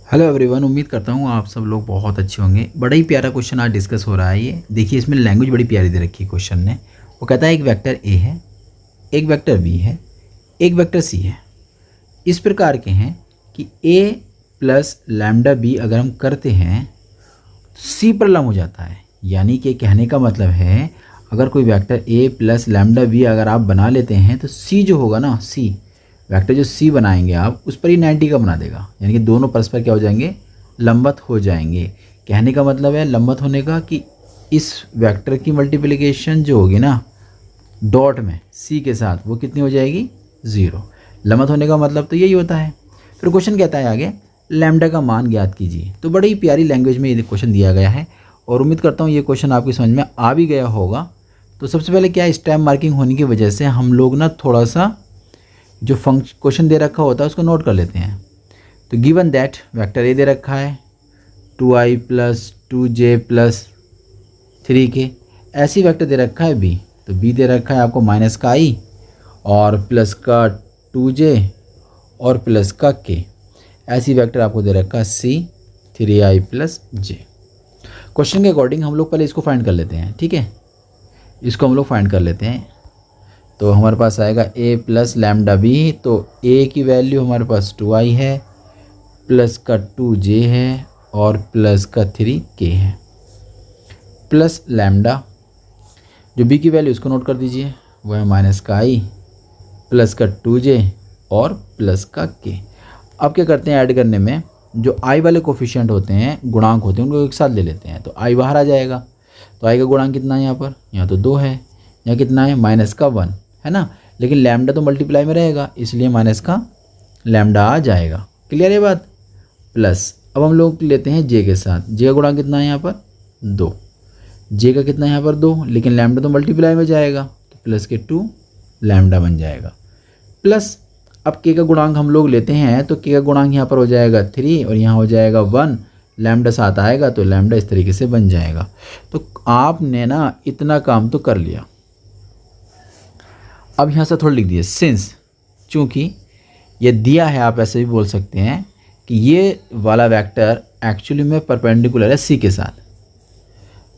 Hello everyone, उम्मीद करता हूँ आप सब लोग बहुत अच्छे होंगे। बड़ा ही प्यारा क्वेश्चन आज डिस्कस हो रहा है। ये देखिए, इसमें लैंग्वेज बड़ी प्यारी दे रखी है क्वेश्चन ने। वो कहता है एक वेक्टर ए है, एक वेक्टर बी है, एक वेक्टर सी है। इस प्रकार के हैं कि ए प्लस लैम्डा बी अगर हम करते हैं तो सी पर लम हो जाता है। यानी कि कहने का मतलब है, अगर कोई vector A plus lambda B अगर आप बना लेते हैं तो सी जो होगा ना, सी वेक्टर जो सी बनाएंगे आप, उस पर ही 90 का बना देगा। यानी कि दोनों परस्पर क्या हो जाएंगे, लंबवत हो जाएंगे। कहने का मतलब है लंबवत होने का कि इस वेक्टर की मल्टीप्लिकेशन जो होगी ना डॉट में सी के साथ, वो कितनी हो जाएगी, 0। लंबवत होने का मतलब तो यही होता है। फिर क्वेश्चन कहता है आगे, लैम्डा का मान ज्ञात कीजिए। तो बड़ी प्यारी लैंग्वेज में ये क्वेश्चन दिया गया है और उम्मीद करता हूँ ये क्वेश्चन आपकी समझ में आ भी गया होगा। तो सबसे पहले क्या, स्टैम्प मार्किंग होने की वजह से हम लोग ना थोड़ा सा जो क्वेश्चन दे रखा होता है उसको नोट कर लेते हैं। तो गिवन दैट वेक्टर ए दे रखा है 2i + 2j + 3k। ऐसी वेक्टर दे रखा है बी, तो बी दे रखा है आपको -i और प्लस का 2j और प्लस का k। ऐसी वेक्टर आपको दे रखा है सी 3i + j। क्वेश्चन के अकॉर्डिंग हम लोग पहले इसको फाइंड कर लेते हैं, ठीक है। इसको हम लोग फाइंड कर लेते हैं। तो हमारे पास आएगा a प्लस लैम्डा बी। तो a की वैल्यू हमारे पास 2i है, प्लस का 2j है और प्लस का 3k है, प्लस लैम्डा जो b की वैल्यू उसको नोट कर दीजिए, वो है -i प्लस का 2j और प्लस का k। अब क्या करते हैं, ऐड करने में जो i वाले कोफिशिएंट होते हैं, गुणांक होते हैं, उनको एक साथ ले लेते हैं। तो i बाहर आ जाएगा। तो i का गुणांक कितना है यहाँ पर, यहाँ तो 2 है, यहाँ कितना है -1 है ना। लेकिन लैम्डा तो मल्टीप्लाई में रहेगा, इसलिए माइनस का लैम्डा आ जाएगा। क्लियर है बात। प्लस अब हम लोग लेते हैं जे के साथ। जे का गुणांक कितना है यहाँ पर, 2। जे का कितना है यहाँ पर 2, लेकिन लैम्डा तो मल्टीप्लाई में जाएगा, तो प्लस के 2 लैम्डा बन जाएगा। प्लस अब के का गुणांक हम लोग लेते हैं, तो के का गुणांक यहाँ पर हो जाएगा 3 और यहाँ हो जाएगा 1। लैम्डा साथ आएगा तो लैम्डा इस तरीके से बन जाएगा। तो आपने ना इतना काम तो कर लिया। अब यहाँ से थोड़ा लिख दिए सिंस, चूँकि ये दिया है, आप ऐसे भी बोल सकते हैं कि ये वाला वेक्टर एक्चुअली में परपेंडिकुलर है सी के साथ।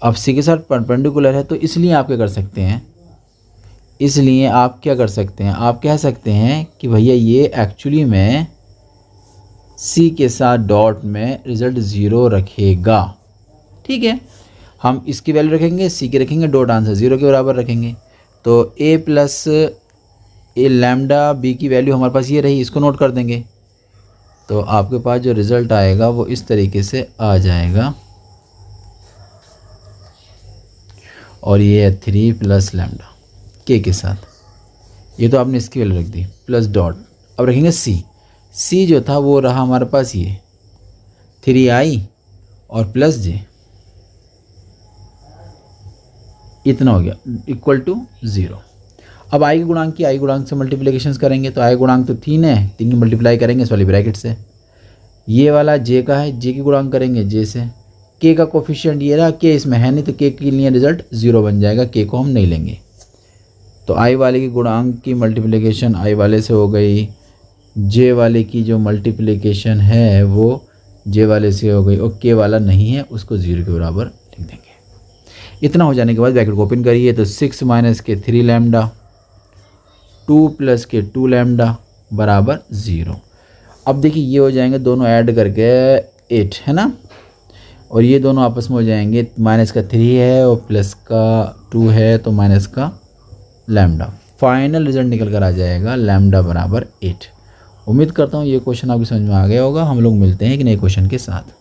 अब सी के साथ परपेंडिकुलर है तो इसलिए आप क्या कर सकते हैं, आप कह सकते हैं कि भैया ये एक्चुअली में सी के साथ डॉट में रिजल्ट 0 रखेगा। ठीक है, हम इसकी वैल्यू रखेंगे, सी की रखेंगे, डॉट आंसर 0 के बराबर रखेंगे। तो a plus A lambda B की वैल्यू हमारे पास ये रही, इसको नोट कर देंगे। तो आपके पास जो रिज़ल्ट आएगा वो इस तरीके से आ जाएगा, और ये है 3 प्लस लैम्डा के साथ। ये तो आपने इसकी वैल्यू रख दी, प्लस डॉट। अब रखेंगे सी जो था वो रहा हमारे पास ये 3i और प्लस j, इतना हो गया इक्वल टू 0। अब i के गुणांक की i गुणांक से मल्टीप्लिकेशंस करेंगे, तो i गुणांक तो 3 है, 3 की मल्टीप्लाई करेंगे इस वाली ब्रैकेट से। ये वाला j का है, j की गुणांक करेंगे j से। k का कोफिशिएंट ये रहा, k इसमें है नहीं तो k के लिए रिजल्ट 0 बन जाएगा, k को हम नहीं लेंगे। तो i वाले की गुणांक की मल्टीप्लिकेशन i वाले से हो गई, j वाले की जो मल्टीप्लिकेशन है वो j वाले से हो गई, और k वाला नहीं है उसको 0 के बराबर लिख देंगे। इतना हो जाने के बाद ब्रैकेट को ओपन करिए, तो 6 माइनस के 3 लैम्डा 2 प्लस के 2 लैम्डा बराबर 0। अब देखिए ये हो जाएंगे दोनों ऐड करके 8 है ना, और ये दोनों आपस में हो जाएंगे, माइनस का 3 है और प्लस का 2 है, तो माइनस का लैम्डा। फाइनल रिजल्ट निकल कर आ जाएगा लैम्डा बराबर 8। उम्मीद करता हूँ ये क्वेश्चन आपकी समझ में आ गया होगा। हम लोग मिलते हैं एक नए क्वेश्चन के साथ।